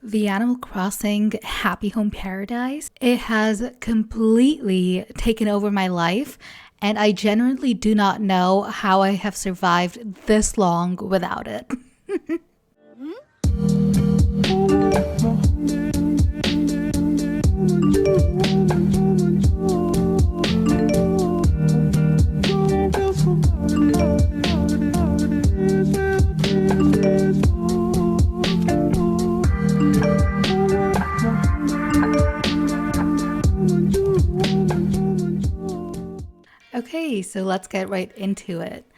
the Animal Crossing Happy Home Paradise, it has completely taken over my life, and I genuinely do not know how I have survived this long without it. Okay, so let's get right into it.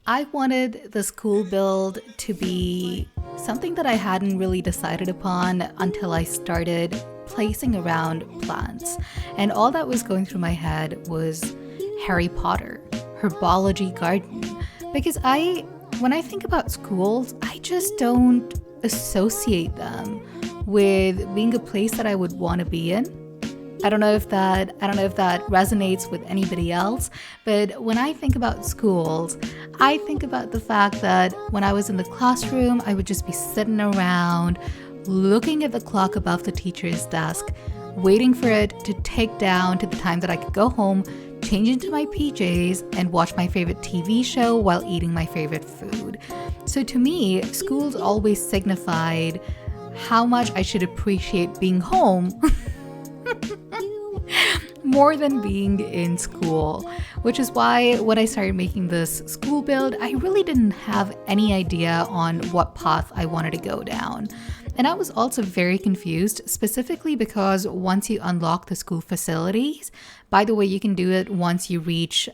I wanted the school build to be something that I hadn't really decided upon until I started placing around plants. And all that was going through my head was Harry Potter, Herbology Garden. Because when I think about schools, I just don't associate them with being a place that I would want to be in. I don't know if that resonates with anybody else, but when I think about schools, I think about the fact that when I was in the classroom, I would just be sitting around, looking at the clock above the teacher's desk, waiting for it to tick down to the time that I could go home, change into my PJs, and watch my favorite TV show while eating my favorite food. So to me, schools always signified how much I should appreciate being home more than being in school, which is why when I started making this school build, I really didn't have any idea on what path I wanted to go down. And I was also very confused, specifically because once you unlock the school facilities, by the way, you can do it once you reach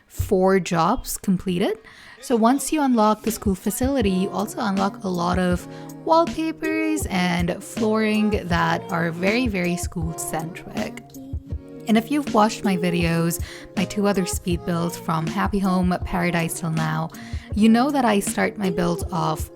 4 jobs completed. So once you unlock the school facility, you also unlock a lot of wallpapers and flooring that are very, very school-centric. And if you've watched my videos, my 2 other speed builds from Happy Home Paradise till now, you know that I start my builds off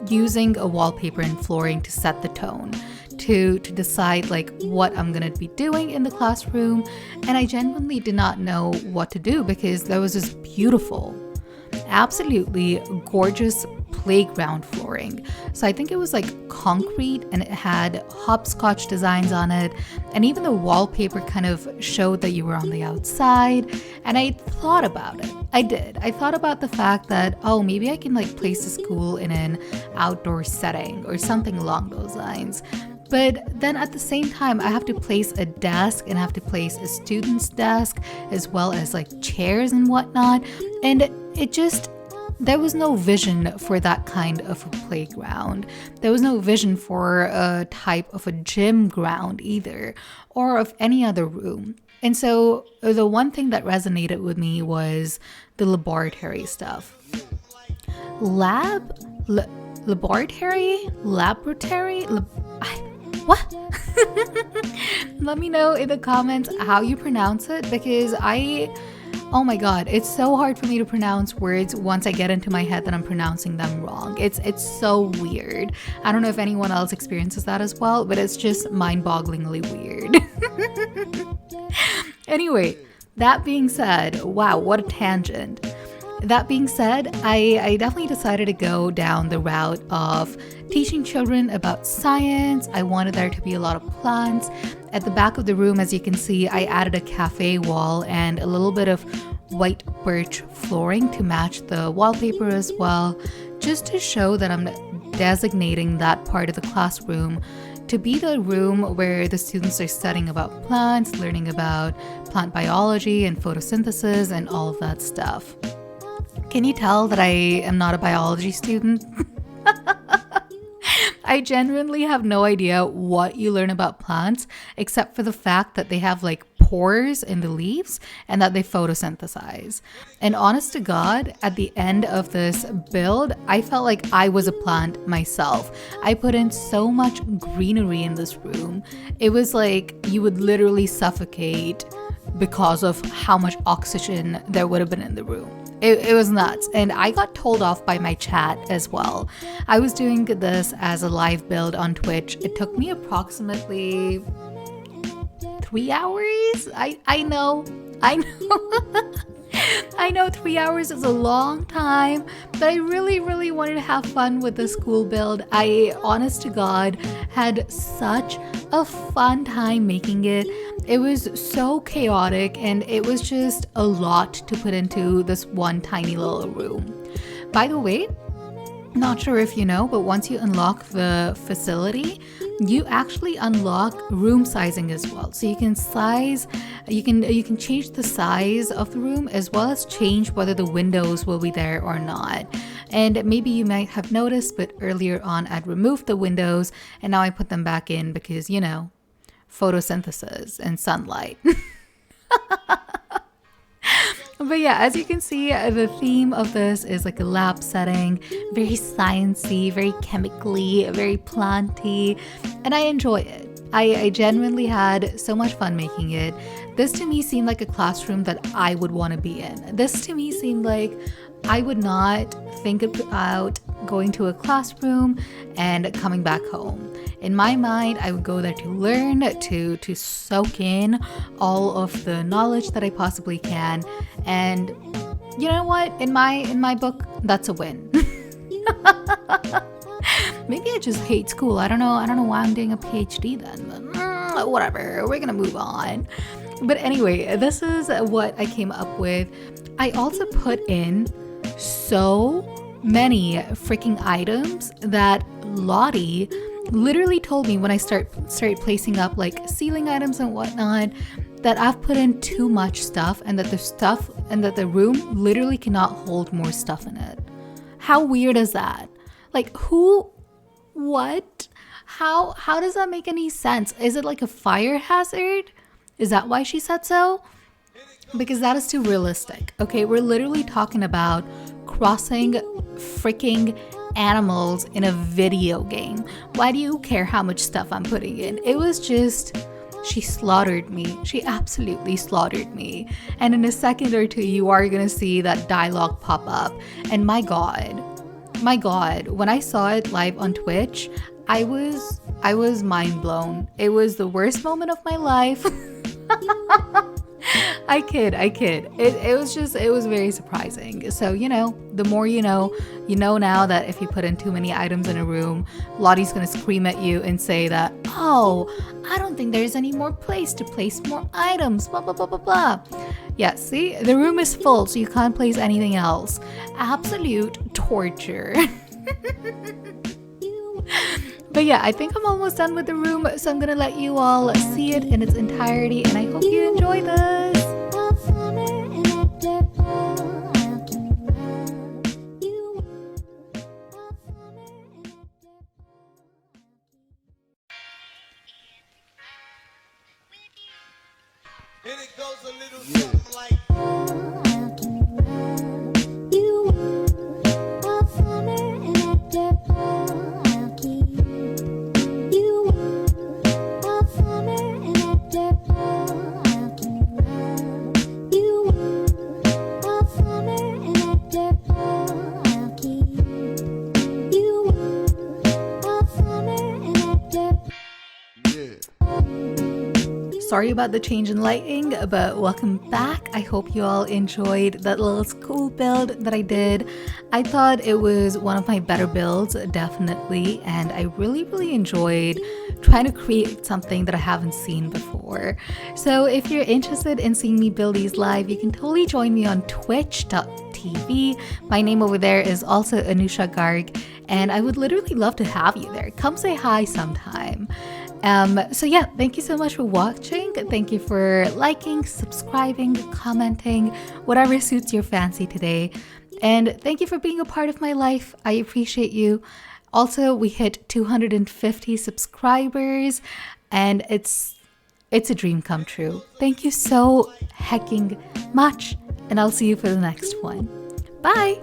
using a wallpaper and flooring to set the tone, to decide like what I'm gonna be doing in the classroom. And I genuinely did not know what to do because there was this beautiful, absolutely gorgeous playground flooring. So I think it was like concrete and it had hopscotch designs on it, and even the wallpaper kind of showed that you were on the outside. And I thought about it. I thought about the fact that, oh, maybe I can like place the school in an outdoor setting or something along those lines. But then at the same time, I have to place a desk and I have to place a student's desk as well as like chairs and whatnot. And there was no vision for that kind of a playground. There was no vision for a type of a gym ground either, or of any other room. And so the one thing that resonated with me was the laboratory stuff. What? Let me know in the comments how you pronounce it, because oh my god, it's so hard for me to pronounce words once I get into my head that I'm pronouncing them wrong. It's so weird. I don't know if anyone else experiences that as well, but it's just mind-bogglingly weird. Anyway, that being said, wow, what a tangent. That being said, I definitely decided to go down the route of teaching children about science. I wanted there to be a lot of plants. At the back of the room, as you can see, I added a cafe wall and a little bit of white birch flooring to match the wallpaper as well, just to show that I'm designating that part of the classroom to be the room where the students are studying about plants, learning about plant biology and photosynthesis and all of that stuff. Can you tell that I am not a biology student? I genuinely have no idea what you learn about plants, except for the fact that they have like pores in the leaves and that they photosynthesize. And honest to God, at the end of this build, I felt like I was a plant myself. I put in so much greenery in this room. It was like you would literally suffocate because of how much oxygen there would have been in the room. It was nuts, and I got told off by my chat as well. I was doing this as a live build on Twitch. It took me approximately 3 hours. I know. I know 3 hours is a long time, but I really, really wanted to have fun with the school build. I, honest to God, had such a fun time making it. It was so chaotic and it was just a lot to put into this one tiny little room. By the way, not sure if you know, but once you unlock the facility, you actually unlock room sizing as well. So you can change the size of the room as well as change whether the windows will be there or not. And maybe you might have noticed, but earlier on I'd removed the windows and now I put them back in because, photosynthesis and sunlight. But yeah, as you can see, the theme of this is like a lab setting, very sciencey, very chemically, very planty, and I enjoy it. I genuinely had so much fun making it. This to me seemed like a classroom that I would want to be in. This to me seemed like I would not think about going to a classroom and coming back home. In my mind, I would go there to learn, to soak in all of the knowledge that I possibly can. And you know what? In my book, that's a win. Maybe I just hate school. I don't know why I'm doing a PhD then, but whatever. We're gonna move on. But anyway, this is what I came up with. I also put in so many freaking items that Lottie literally told me when I started placing up like ceiling items and whatnot that I've put in too much stuff and that the room literally cannot hold more stuff in it. How weird is that? Like what? How does that make any sense? Is it like a fire hazard? Is that why she said so? Because that is too realistic. Okay, we're literally talking about crossing freaking animals in a video game. Why do you care how much stuff I'm putting in? It was just, she slaughtered me. She absolutely slaughtered me. And in a second or two, you are gonna see that dialogue pop up. And my God, when I saw it live on Twitch, I was mind blown. It was the worst moment of my life. I kid. It was very surprising. So, the more you know now that if you put in too many items in a room, Lottie's gonna scream at you and say that, oh, I don't think there's any more place to place more items, blah, blah, blah, blah, blah. Yeah, see, the room is full, so you can't place anything else. Absolute torture. But yeah, I think I'm almost done with the room, so I'm gonna let you all see it in its entirety, and I hope you enjoy this. And it goes a little something like Sorry about the change in lighting, but welcome back. I hope you all enjoyed that little school build that I did. I thought it was one of my better builds, definitely, and I really, really enjoyed trying to create something that I haven't seen before. So if you're interested in seeing me build these live, you can totally join me on twitch.tv. My name over there is also Anusha Garg, and I would literally love to have you there. Come say hi sometime. So yeah, thank you so much for watching. Thank you for liking, subscribing, commenting, whatever suits your fancy today. And thank you for being a part of my life. I appreciate you. Also, we hit 250 subscribers and it's a dream come true. Thank you so hecking much, and I'll see you for the next one. Bye.